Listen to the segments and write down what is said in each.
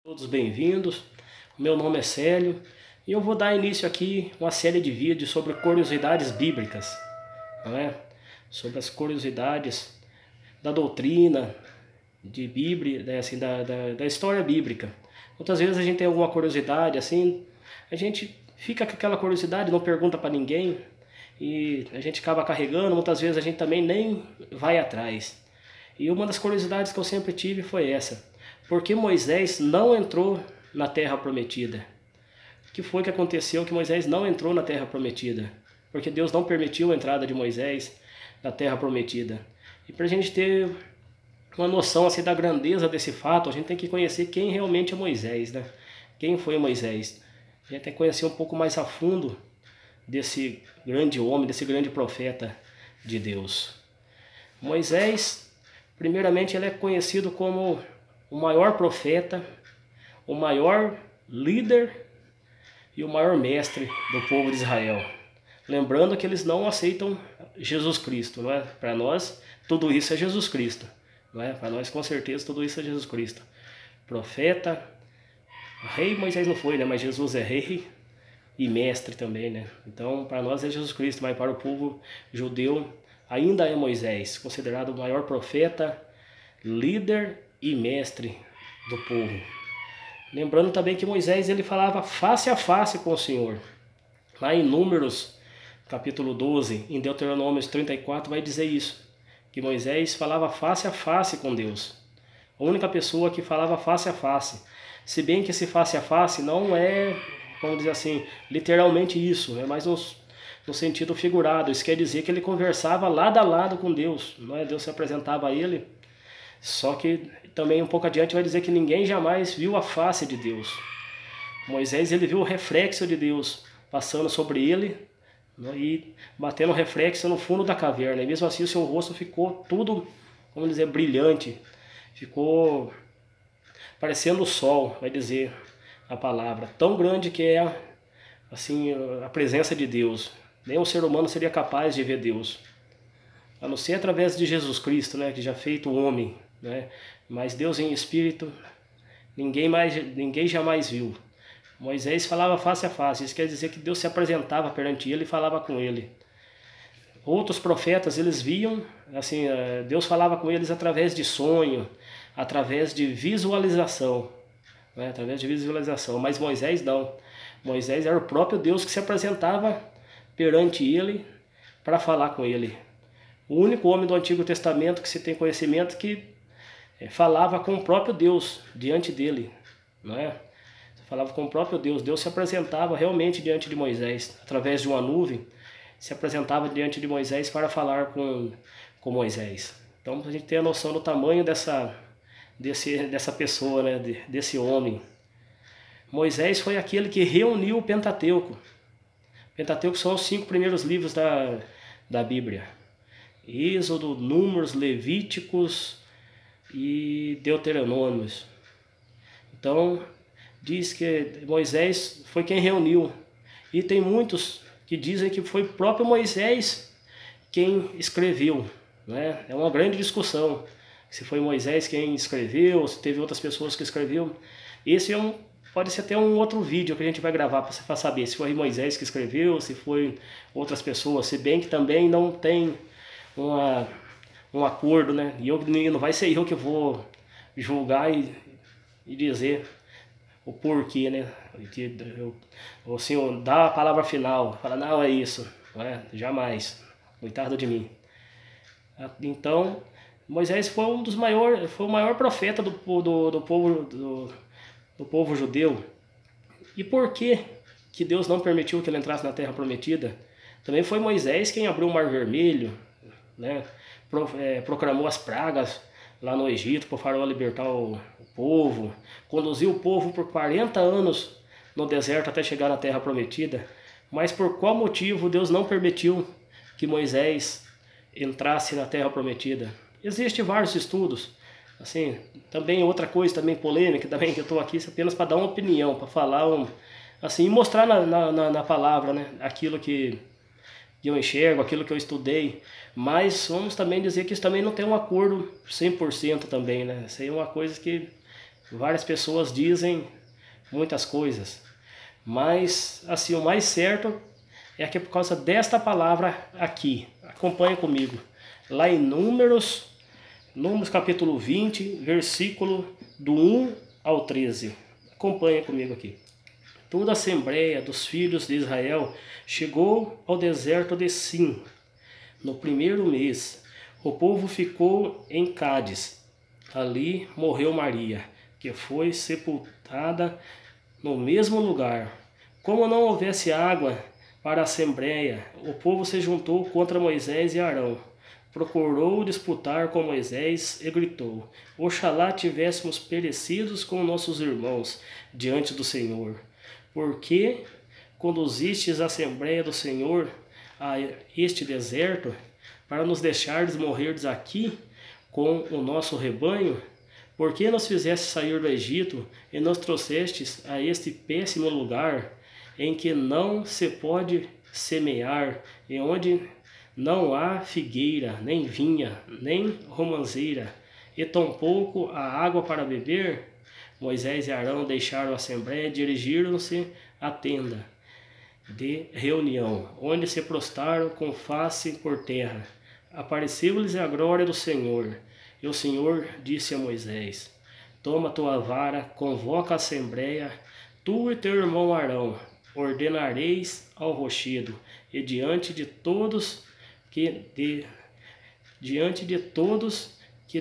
Todos bem-vindos, meu nome é Célio e eu vou dar início aqui a uma série de vídeos sobre curiosidades bíblicas, não é? Sobre as curiosidades da doutrina, de Bíblia, né, assim, da história bíblica. Muitas vezes a gente tem alguma curiosidade, assim, a gente fica com aquela curiosidade, não pergunta para ninguém e a gente acaba carregando, muitas vezes a gente também nem vai atrás. E uma das curiosidades que eu sempre tive foi essa: por que Moisés não entrou na Terra Prometida? O que foi que aconteceu que Moisés não entrou na Terra Prometida? Porque Deus não permitiu a entrada de Moisés na Terra Prometida. E para a gente ter uma noção assim, da grandeza desse fato, a gente tem que conhecer quem realmente é Moisés, né? Quem foi Moisés? A gente tem que conhecer um pouco mais a fundo desse grande homem, desse grande profeta de Deus. Moisés, primeiramente, ele é conhecido como o maior profeta, o maior líder e o maior mestre do povo de Israel. Lembrando que eles não aceitam Jesus Cristo, não é? Para nós, tudo isso é Jesus Cristo, não é? Para nós, com certeza, tudo isso é Jesus Cristo. Profeta, rei Moisés não foi, né? Mas Jesus é rei e mestre também, né? Então, para nós é Jesus Cristo, mas para o povo judeu ainda é Moisés, considerado o maior profeta, líder e mestre do povo. Lembrando também que Moisés ele falava face a face com o Senhor. Lá em Números, capítulo 12, em Deuteronômio 34, vai dizer isso, que Moisés falava face a face com Deus. A única pessoa que falava face a face. Se bem que esse face a face não é, vamos dizer assim, literalmente isso, é mais no sentido figurado. Isso quer dizer que ele conversava lado a lado com Deus, não é? Deus se apresentava a ele. Só que também um pouco adiante vai dizer que ninguém jamais viu a face de Deus. Moisés ele viu o reflexo de Deus passando sobre ele, né, e batendo reflexo no fundo da caverna. E mesmo assim o seu rosto ficou tudo, vamos dizer, brilhante. Ficou parecendo o sol, vai dizer a palavra. Tão grande que é assim, a presença de Deus. Nem o ser humano seria capaz de ver Deus, a não ser através de Jesus Cristo, né, que já feito homem, né? Mas Deus em espírito, ninguém jamais viu. Moisés falava face a face, isso quer dizer que Deus se apresentava perante ele e falava com ele. Outros profetas, eles viam, assim, Deus falava com eles através de sonho, através de visualização, né? Através de visualização, mas Moisés não. Moisés era o próprio Deus que se apresentava perante ele para falar com ele. O único homem do Antigo Testamento que se tem conhecimento que falava com o próprio Deus diante dele, não é? Falava com o próprio Deus. Deus se apresentava realmente diante de Moisés, através de uma nuvem, se apresentava diante de Moisés para falar com Moisés. Então a gente tem a noção do tamanho dessa pessoa, né? Desse homem. Moisés foi aquele que reuniu o Pentateuco. O Pentateuco são os 5 primeiros livros da Bíblia: Êxodo, Números, Levíticos e Deuteronômios. Então, diz que Moisés foi quem reuniu. E tem muitos que dizem que foi o próprio Moisés quem escreveu, né? É uma grande discussão se foi Moisés quem escreveu, se teve outras pessoas que escreveu. Esse pode ser até um outro vídeo que a gente vai gravar para saber se foi Moisés que escreveu, se foi outras pessoas, se bem que também não tem um acordo, né? E não vai ser eu que vou julgar e dizer o porquê, né? O Senhor dá a palavra final, fala, não, é isso, não é? Jamais, coitado de mim. Então, Moisés foi foi o maior profeta do povo judeu. E por que Deus não permitiu que ele entrasse na Terra Prometida? Também foi Moisés quem abriu o Mar Vermelho, né? Proclamou as pragas lá no Egito para o faraó libertar o povo, conduziu o povo por 40 anos no deserto até chegar na Terra Prometida. Mas por qual motivo Deus não permitiu que Moisés entrasse na Terra Prometida? Existem vários estudos. Assim, também outra coisa também polêmica, também que eu estou aqui apenas para dar uma opinião, para falar assim, mostrar na palavra, né, aquilo que eu enxergo, aquilo que eu estudei. Mas vamos também dizer que isso também não tem um acordo 100% também, né? Isso aí é uma coisa que Várias pessoas dizem muitas coisas, mas assim, o mais certo é que é por causa desta palavra aqui. Acompanhe comigo. Lá em Números capítulo 20, versículo do 1 ao 13. Acompanhe comigo aqui. Toda a assembleia dos filhos de Israel chegou ao deserto de Sim. No primeiro mês, o povo ficou em Cádiz. Ali morreu Maria, que foi sepultada no mesmo lugar. Como não houvesse água para a assembleia, o povo se juntou contra Moisés e Arão. Procurou disputar com Moisés e gritou: Oxalá tivéssemos perecidos com nossos irmãos diante do Senhor. Por que conduzistes a assembleia do Senhor a este deserto, para nos deixardes morrerdes aqui com o nosso rebanho? Por que nos fizeste sair do Egito e nos trouxestes a este péssimo lugar, em que não se pode semear, e onde não há figueira, nem vinha, nem romanceira, e tampouco há água para beber? Moisés e Arão deixaram a assembleia e dirigiram-se à tenda de reunião, onde se prostraram com face por terra. Apareceu-lhes a glória do Senhor. E o Senhor disse a Moisés: Toma tua vara, convoca a assembleia, tu e teu irmão Arão, ordenareis ao rochedo, e diante de todos que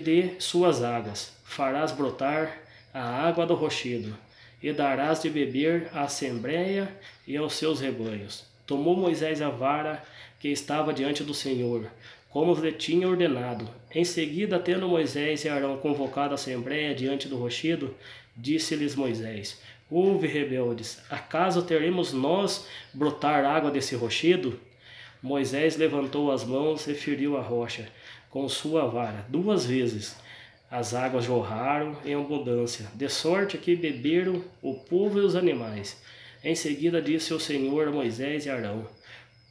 dê suas águas, farás brotar a água do rochedo, e darás de beber à assembleia e aos seus rebanhos. Tomou Moisés a vara que estava diante do Senhor, como lhe tinha ordenado. Em seguida, tendo Moisés e Arão convocado a assembleia diante do rochedo, disse-lhes Moisés: Ouve, rebeldes, acaso teremos nós brotar água desse rochedo? Moisés levantou as mãos e feriu a rocha com sua vara 2 vezes. As águas jorraram em abundância, de sorte que beberam o povo e os animais. Em seguida disse o Senhor a Moisés e Arão: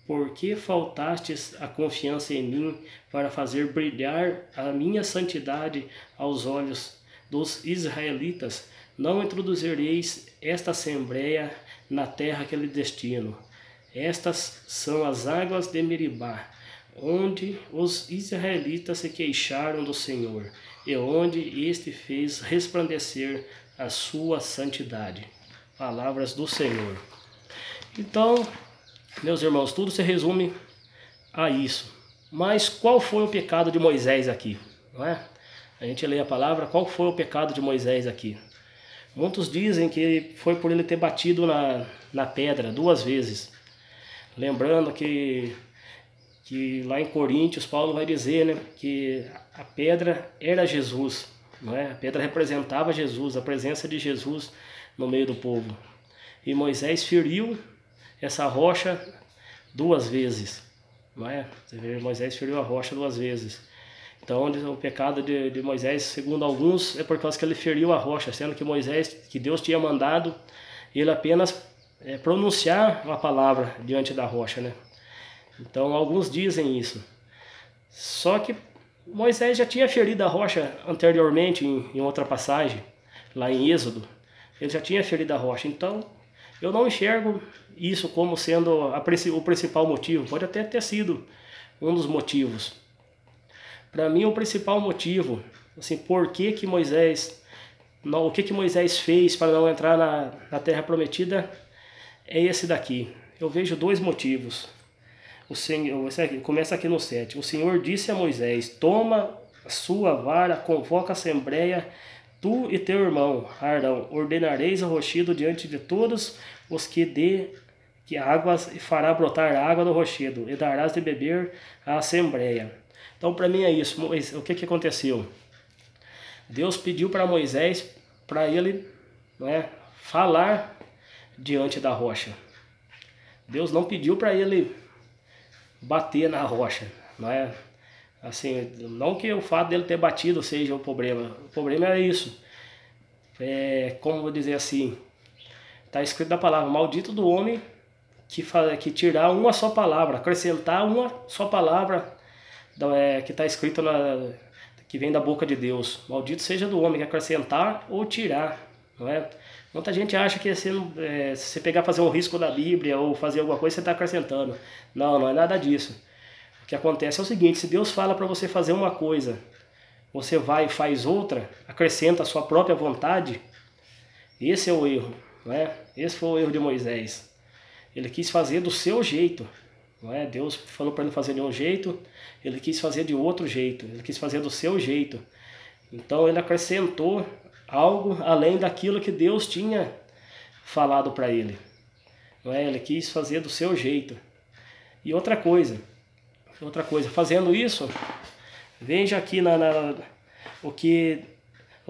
Por que faltastes a confiança em mim para fazer brilhar a minha santidade aos olhos dos israelitas? Não introduzireis esta assembleia na terra que lhe destino. Estas são as águas de Meribá, onde os israelitas se queixaram do Senhor, e onde este fez resplandecer a sua santidade. Palavras do Senhor. Então, meus irmãos, tudo se resume a isso. Mas qual foi o pecado de Moisés aqui? Não é? A gente lê a palavra, qual foi o pecado de Moisés aqui? Muitos dizem que foi por ele ter batido na pedra 2 vezes. Lembrando que lá em Coríntios, Paulo vai dizer, né, que a pedra era Jesus, não é? A pedra representava Jesus, a presença de Jesus no meio do povo. E Moisés feriu essa rocha 2 vezes, não é? Você vê, Moisés feriu a rocha 2 vezes. Então, o pecado de Moisés, segundo alguns, é por causa que ele feriu a rocha, sendo que que Deus tinha mandado ele apenas pronunciar uma palavra diante da rocha, né? Então, alguns dizem isso. Só que Moisés já tinha ferido a rocha anteriormente em outra passagem, lá em Êxodo. Ele já tinha ferido a rocha. Então, eu não enxergo isso como sendo o principal motivo. Pode até ter sido um dos motivos. Para mim, o principal motivo, assim, o que Moisés fez para não entrar na Terra Prometida é esse daqui. Eu vejo 2 motivos. O Senhor, começa aqui no 7. O Senhor disse a Moisés: Toma a sua vara, convoca a assembleia, tu e teu irmão Arão, ordenareis o rochedo diante de todos os que águas, e fará brotar água no rochedo, e darás de beber à assembleia. Então, para mim é isso. O que aconteceu? Deus pediu para Moisés, para ele, não é, falar diante da rocha. Deus não pediu para ele bater na rocha, não é? Assim, não que o fato dele ter batido seja o problema. O problema é isso. Como vou dizer assim, está escrito na palavra: maldito do homem que tirar uma só palavra, acrescentar uma só palavra que está escrito que vem da boca de Deus. Maldito seja do homem que acrescentar ou tirar, não é? Muita gente acha que se você pegar fazer um risco da Bíblia ou fazer alguma coisa, você está acrescentando. Não, não é nada disso. O que acontece é o seguinte, se Deus fala para você fazer uma coisa, você vai e faz outra, acrescenta a sua própria vontade, esse é o erro, não é? Esse foi o erro de Moisés. Ele quis fazer do seu jeito, não é? Deus falou para ele fazer de um jeito, ele quis fazer de outro jeito, ele quis fazer do seu jeito. Então ele acrescentou algo além daquilo que Deus tinha falado para ele, não é? Ele quis fazer do seu jeito. E outra coisa, fazendo isso, veja aqui o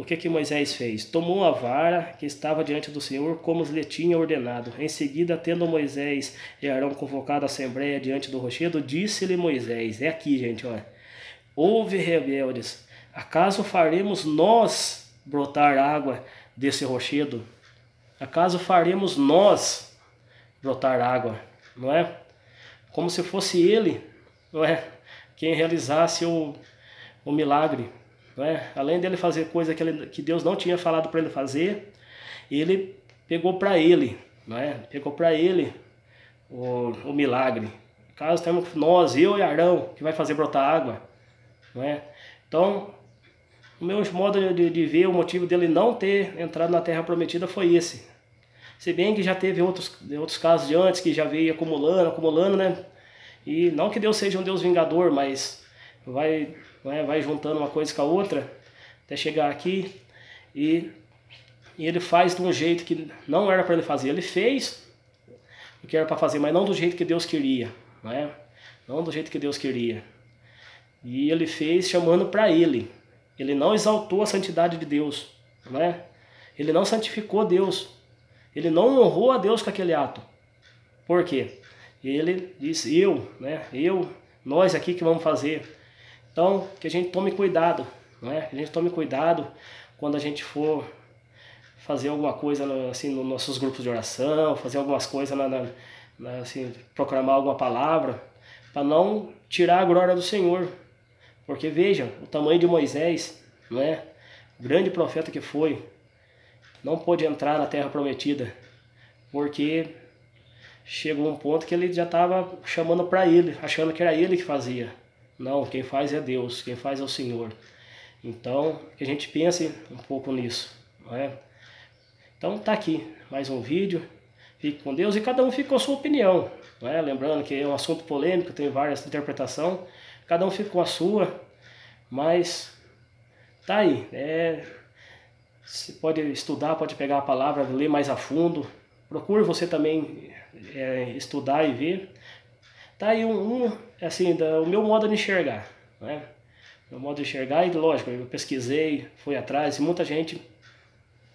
que Moisés fez. Tomou a vara que estava diante do Senhor, como lhe tinha ordenado. Em seguida, tendo Moisés e Arão convocado a assembleia diante do rochedo, disse-lhe Moisés, é aqui, gente, olha, ouve, rebeldes, acaso faremos nós brotar água desse rochedo? Acaso faremos nós brotar água, não é? Como se fosse ele, não é, quem realizasse o milagre, não é? Além dele fazer coisa que Deus não tinha falado para ele fazer, ele pegou para ele, não é? Pegou para ele o milagre. Caso temos nós, eu e Arão, que vai fazer brotar água, não é? Então, o meu modo de ver, o motivo dele não ter entrado na Terra Prometida foi esse. Se bem que já teve outros casos de antes que já veio acumulando, né? E não que Deus seja um Deus vingador, mas vai juntando uma coisa com a outra até chegar aqui e ele faz de um jeito que não era para ele fazer. Ele fez o que era para fazer, mas não do jeito que Deus queria, não é? Não do jeito que Deus queria. E ele fez chamando para ele. Ele não exaltou a santidade de Deus, não é? Ele não santificou Deus. Ele não honrou a Deus com aquele ato. Por quê? Ele disse, nós aqui que vamos fazer. Então, que a gente tome cuidado, não é? Que a gente tome cuidado quando a gente for fazer alguma coisa assim, nos nossos grupos de oração, fazer algumas coisas, assim, proclamar alguma palavra, para não tirar a glória do Senhor. Porque veja, o tamanho de Moisés, não é? Grande profeta que foi, não pôde entrar na Terra Prometida, porque chegou um ponto que ele já estava chamando para ele, achando que era ele que fazia. Não, quem faz é Deus, quem faz é o Senhor. Então, que a gente pense um pouco nisso, não é? Então tá aqui, mais um vídeo. Fique com Deus e cada um fica com a sua opinião, não é? Lembrando que é um assunto polêmico, tem várias interpretações. Cada um fica com a sua, mas tá aí. Você pode estudar, pode pegar a palavra, ler mais a fundo. Procure você também estudar e ver. Tá aí assim, o meu modo de enxergar, né? Meu modo de enxergar e lógico, eu pesquisei, fui atrás e muita gente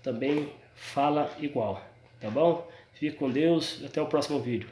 também fala igual, tá bom? Fique com Deus e até o próximo vídeo.